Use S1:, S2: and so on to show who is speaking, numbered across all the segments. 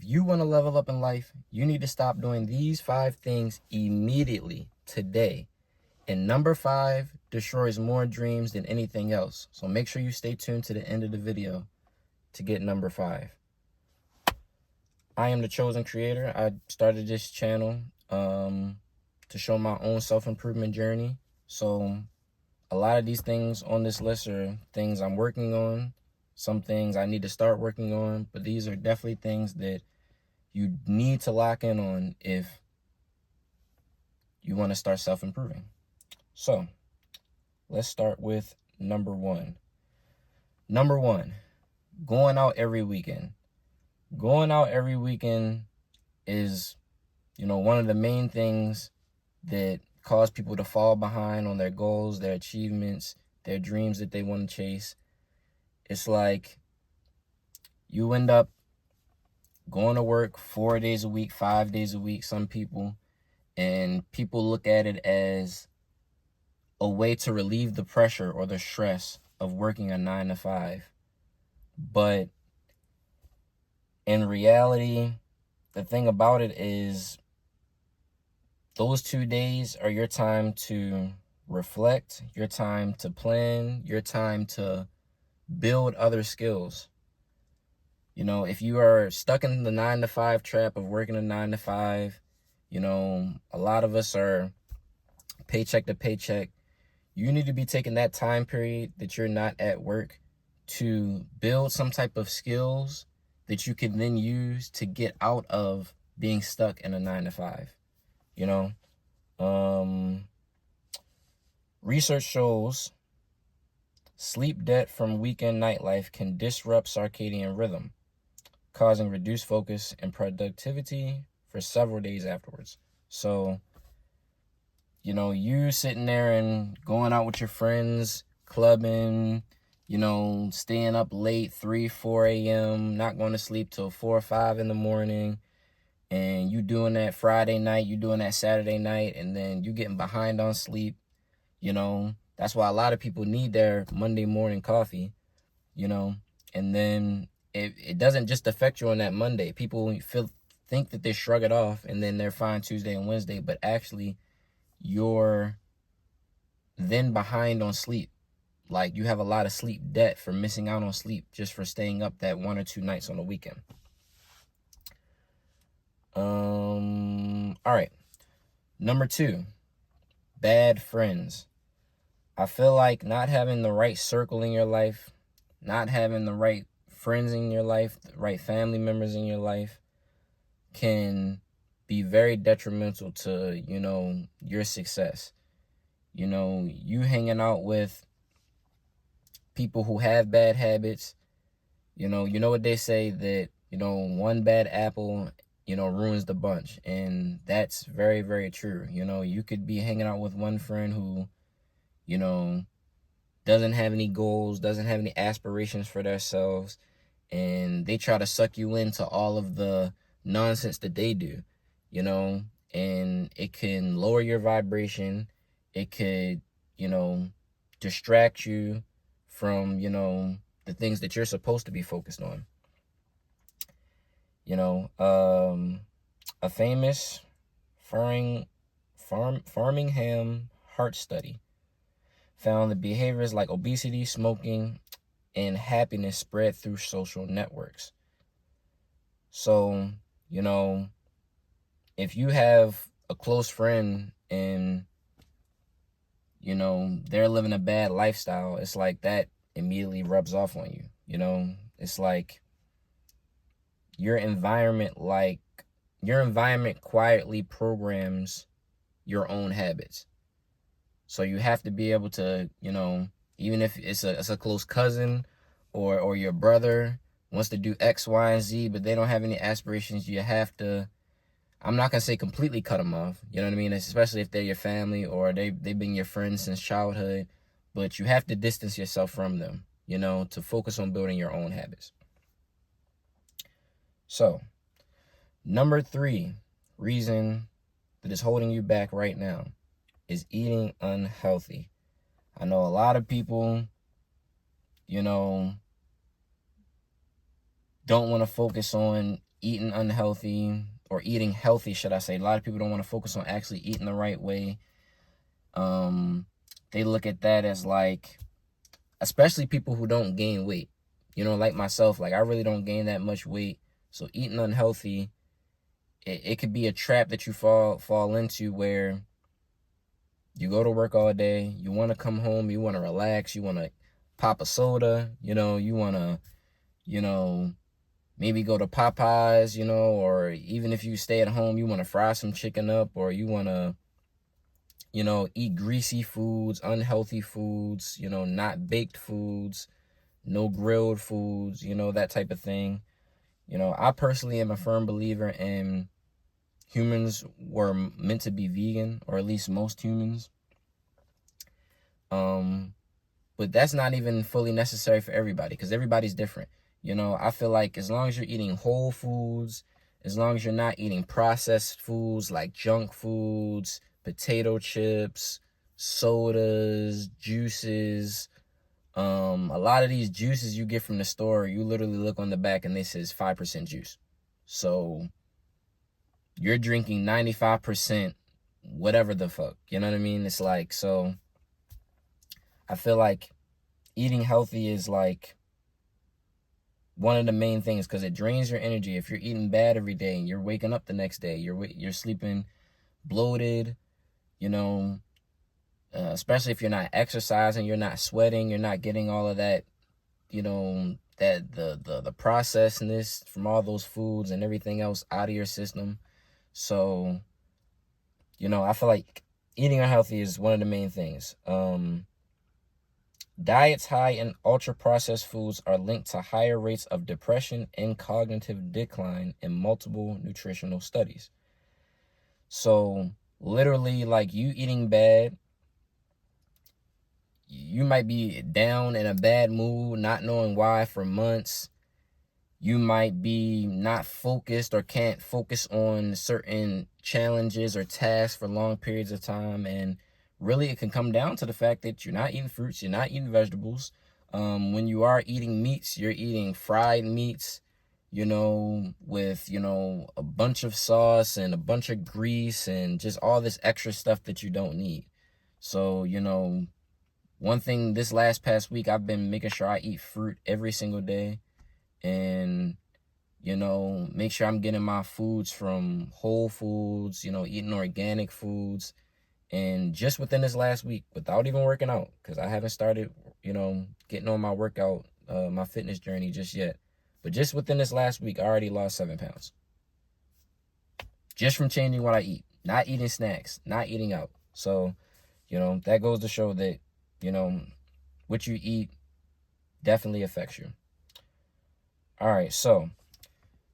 S1: you want to level up in life, you need to stop doing these 5 things immediately, today. And number 5 destroys more dreams than anything else. So make sure you stay tuned to the end of the video to get number 5. I am the chosen creator. I started this channel to show my own self-improvement journey. So a lot of these things on this list are things I'm working on, some things I need to start working on, but these are definitely things that you need to lock in on if you want to start self-improving. So let's start with number 1. Number 1, going out every weekend. Going out every weekend is, one of the main things that cause people to fall behind on their goals, their achievements, their dreams that they want to chase. It's like you end up going to work 4 days a week, 5 days a week, some people, and people look at it as a way to relieve the pressure or the stress of working a 9 to 5. But in reality, the thing about it is those 2 days are your time to reflect, your time to plan, your time to build other skills. If you are stuck in the 9 to 5 trap of working a 9 to 5, a lot of us are paycheck to paycheck. You need to be taking that time period that you're not at work to build some type of skills that you can then use to get out of being stuck in a 9 to 5. Research shows sleep debt from weekend nightlife can disrupt circadian rhythm, causing reduced focus and productivity for several days afterwards. So, you sitting there and going out with your friends, clubbing, staying up late, 3, 4 a.m., not going to sleep till 4 or 5 in the morning, and you doing that Friday night, you doing that Saturday night, and then you getting behind on sleep. That's why a lot of people need their Monday morning coffee, and then it doesn't just affect you on that Monday. People think that they shrug it off and then they're fine Tuesday and Wednesday, but actually you're then behind on sleep. Like, you have a lot of sleep debt for missing out on sleep just for staying up that 1 or 2 nights on the weekend. All right. Number 2, bad friends. I feel like not having the right circle in your life, not having the right friends in your life, the right family members in your life can be very detrimental to, your success. You hanging out with people who have bad habits, you know what they say, that, one bad apple, ruins the bunch. And that's very, very true. You could be hanging out with one friend who, doesn't have any goals, doesn't have any aspirations for themselves, and they try to suck you into all of the nonsense that they do, and it can lower your vibration. It could, distract you from, the things that you're supposed to be focused on. A famous Farmingham heart study found that behaviors like obesity, smoking, and happiness spread through social networks. So, if you have a close friend and, they're living a bad lifestyle, it's like that immediately rubs off on you. It's like your environment quietly programs your own habits. So you have to be able to, even if it's a close cousin or your brother wants to do X, Y, and Z, but they don't have any aspirations, you have to, I'm not going to say completely cut them off, you know what I mean? Especially if they're your family or they've been your friends since childhood, but you have to distance yourself from them, to focus on building your own habits. So, number 3 reason that is holding you back right now is eating unhealthy. I know a lot of people, don't want to focus on eating unhealthy, or eating healthy, should I say. A lot of people don't want to focus on actually eating the right way. They look at that as like, especially people who don't gain weight, like myself, like I really don't gain that much weight. So eating unhealthy, it could be a trap that you fall into, where you go to work all day, you want to come home, you want to relax, you want to pop a soda, you want to, maybe go to Popeyes, or even if you stay at home, you want to fry some chicken up, or you want to, eat greasy foods, unhealthy foods, not baked foods, no grilled foods, that type of thing. I personally am a firm believer in humans were meant to be vegan, or at least most humans. But that's not even fully necessary for everybody, because everybody's different. I feel like as long as you're eating whole foods, as long as you're not eating processed foods like junk foods, potato chips, sodas, juices, a lot of these juices you get from the store, you literally look on the back and they says 5% juice. So you're drinking 95% whatever the fuck. You know what I mean? It's like, so I feel like eating healthy is like one of the main things, because it drains your energy. If you're eating bad every day and you're waking up the next day, you're sleeping bloated, especially if you're not exercising, you're not sweating, you're not getting all of that, that the processedness from all those foods and everything else out of your system. So, I feel like eating unhealthy is one of the main things. Diets high in ultra-processed foods are linked to higher rates of depression and cognitive decline in multiple nutritional studies. So, literally, like, you eating bad, you might be down in a bad mood, not knowing why for months. You might be not focused or can't focus on certain challenges or tasks for long periods of time. And really, it can come down to the fact that you're not eating fruits, you're not eating vegetables. When you are eating meats, you're eating fried meats, with, a bunch of sauce and a bunch of grease and just all this extra stuff that you don't need. So, one thing this past week, I've been making sure I eat fruit every single day, and make sure I'm getting my foods from Whole Foods, eating organic foods. And just within this last week, without even working out, because I haven't started, getting on my workout, my fitness journey just yet. But just within this last week, I already lost 7 pounds. Just from changing what I eat, not eating snacks, not eating out. So, that goes to show that, what you eat definitely affects you. All right, so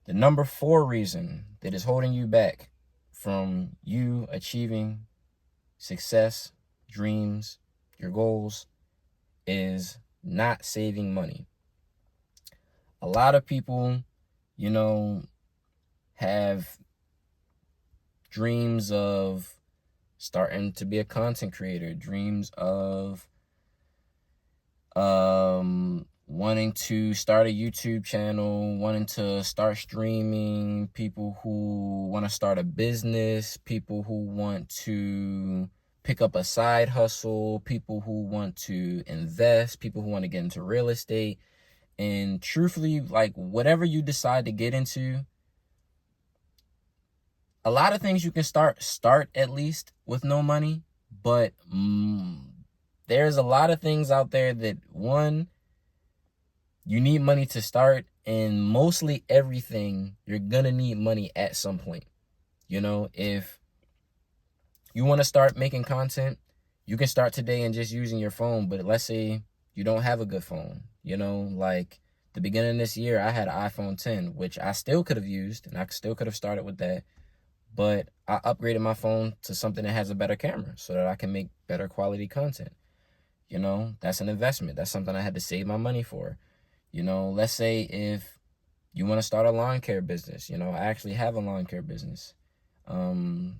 S1: the number 4 reason that is holding you back from you achieving success, dreams, your goals, is not saving money. A lot of people, have dreams of starting to be a content creator, dreams of wanting to start a YouTube channel, wanting to start streaming, people who want to start a business, people who want to pick up a side hustle, people who want to invest, people who want to get into real estate. And truthfully, like, whatever you decide to get into, a lot of things you can start at least with no money, but there's a lot of things out there that, one, you need money to start, and mostly everything, you're gonna need money at some point. If you want to start making content, you can start today and just using your phone. But let's say you don't have a good phone, like the beginning of this year, I had an iPhone 10, which I still could have used, and I still could have started with that. But I upgraded my phone to something that has a better camera so that I can make better quality content. That's an investment. That's something I had to save my money for. Let's say if you want to start a lawn care business, I actually have a lawn care business. And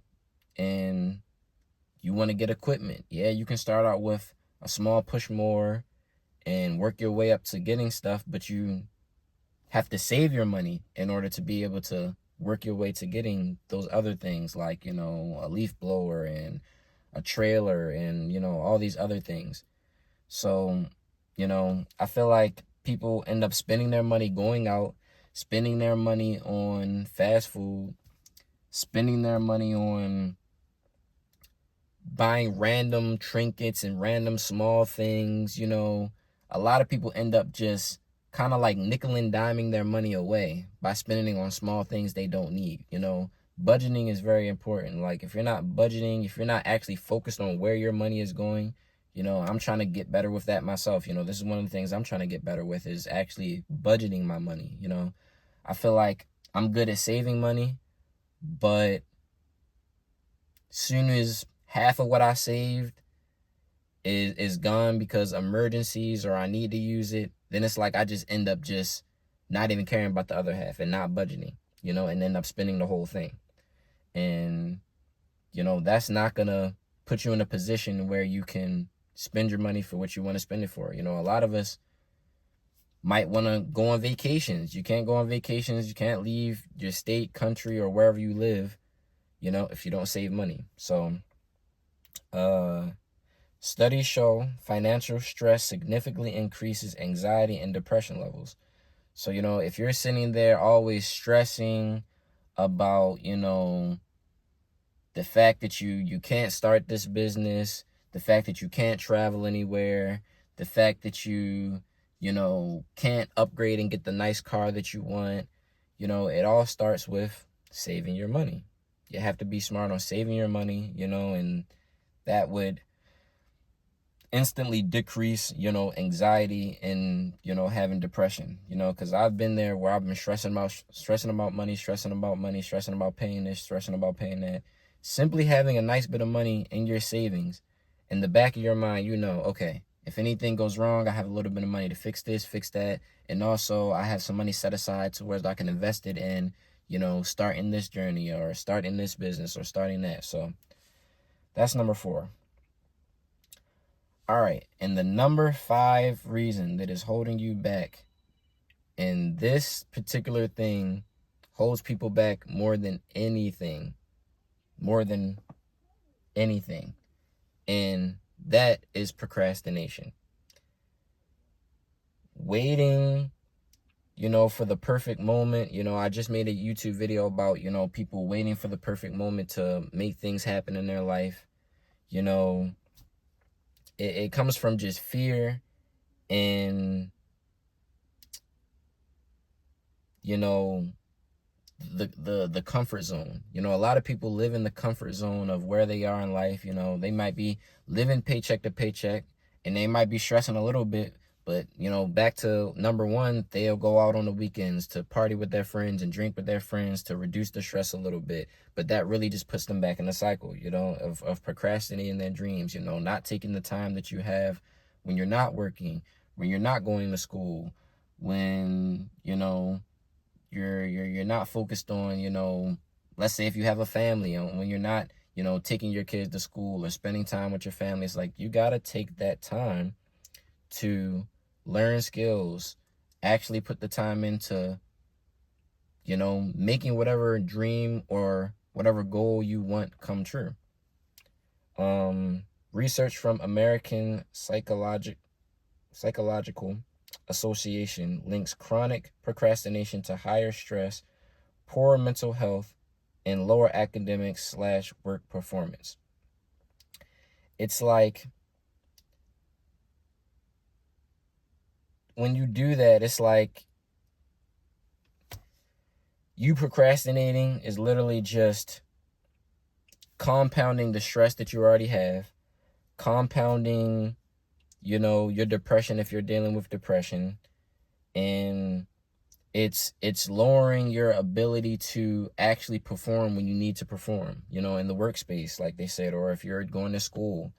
S1: you want to get equipment. Yeah, you can start out with a small push mower and work your way up to getting stuff, but you have to save your money in order to be able to work your way to getting those other things, like, you know, a leaf blower and a trailer and, you know, all these other things. So, you know, I feel like people end up spending their money going out, spending their money on fast food, spending their money on buying random trinkets and random small things. You know, a lot of people end up just kind of like nickel and diming their money away by spending on small things they don't need. You know, budgeting is very important. Like, if you're not budgeting, if you're not actually focused on where your money is going, you know, I'm trying to get better with that myself. You know, this is one of the things I'm trying to get better with, is actually budgeting my money. You know, I feel like I'm good at saving money, but soon as half of what I saved is gone because emergencies or I need to use it, then it's like I just end up just not even caring about the other half and not budgeting, you know, and end up spending the whole thing. And, you know, that's not gonna put you in a position where you can spend your money for what you want to spend it for. You know, a lot of us might want to go on vacations. You can't go on vacations. You can't leave your state, country, or wherever you live, you know, if you don't save money. So, studies show financial stress significantly increases anxiety and depression levels. So, you know, if you're sitting there always stressing about, you know, the fact that you can't start this business, the fact that you can't travel anywhere, the fact that you know, can't upgrade and get the nice car that you want, you know, it all starts with saving your money. You have to be smart on saving your money, you know, and that would instantly decrease, you know, anxiety and, you know, having depression, you know, because I've been there where I've been stressing about money, stressing about paying this, stressing about paying that. Simply having a nice bit of money in your savings, in the back of your mind, you know, okay, if anything goes wrong, I have a little bit of money to fix this, fix that. And also I have some money set aside to where I can invest it in, you know, starting this journey or starting this business or starting that. So that's number 4. All right, and the number 5 reason that is holding you back, and this particular thing holds people back more than anything, and that is procrastination. Waiting, you know, for the perfect moment. You know, I just made a YouTube video about, you know, people waiting for the perfect moment to make things happen in their life. You know, it comes from just fear and, you know, the comfort zone. You know, a lot of people live in the comfort zone of where they are in life. You know, they might be living paycheck to paycheck and they might be stressing a little bit, but, you know, back to number 1, they'll go out on the weekends to party with their friends and drink with their friends to reduce the stress a little bit. But that really just puts them back in the cycle, you know, of procrastinating their dreams, you know, not taking the time that you have when you're not working, when you're not going to school, when, you know, you're not focused on, you know, let's say if you have a family, and when you're not, you know, taking your kids to school or spending time with your family, it's like you got to take that time to learn skills, actually put the time into, you know, making whatever dream or whatever goal you want come true. Research from American Psychological Association links chronic procrastination to higher stress, poor mental health, and lower academic/work performance. It's like when you do that, it's like you procrastinating is literally just compounding the stress that you already have, compounding, you know, your depression if you're dealing with depression, and it's lowering your ability to actually perform when you need to perform, you know, in the workspace, like they said, or if you're going to school,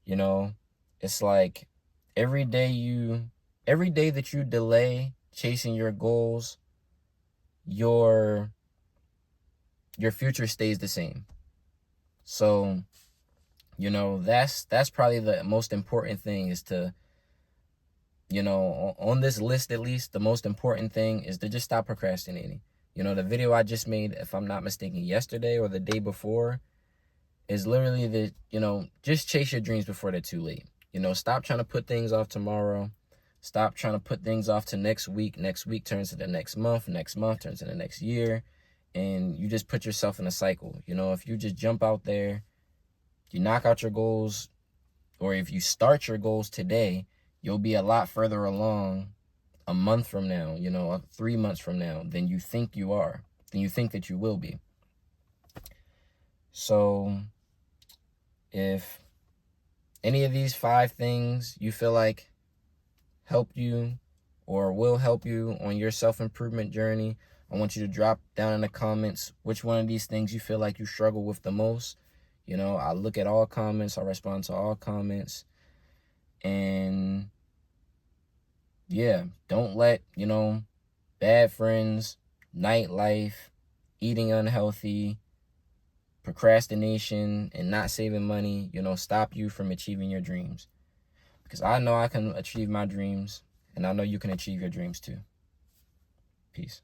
S1: you know. It's like every day that you delay chasing your goals, your future stays the same. So, you know, that's probably the most important thing, is to You know, on this list at least, the most important thing is to just stop procrastinating. You know, the video I just made, if I'm not mistaken, yesterday or the day before, is literally the, you know, just chase your dreams before they're too late. You know, stop trying to put things off tomorrow. Stop trying to put things off to next week. Next week turns to the next month. Next month turns to the next year. And you just put yourself in a cycle. You know, if you just jump out there, you knock out your goals, or if you start your goals today, you'll be a lot further along a month from now, you know, 3 months from now than you think you are, than you think that you will be. So if any of these 5 things you feel like helped you or will help you on your self-improvement journey, I want you to drop down in the comments which one of these things you feel like you struggle with the most. You know, I look at all comments, I respond to all comments. And yeah, don't let, you know, bad friends, nightlife, eating unhealthy, procrastination, and not saving money, you know, stop you from achieving your dreams. Because I know I can achieve my dreams, and I know you can achieve your dreams too. Peace.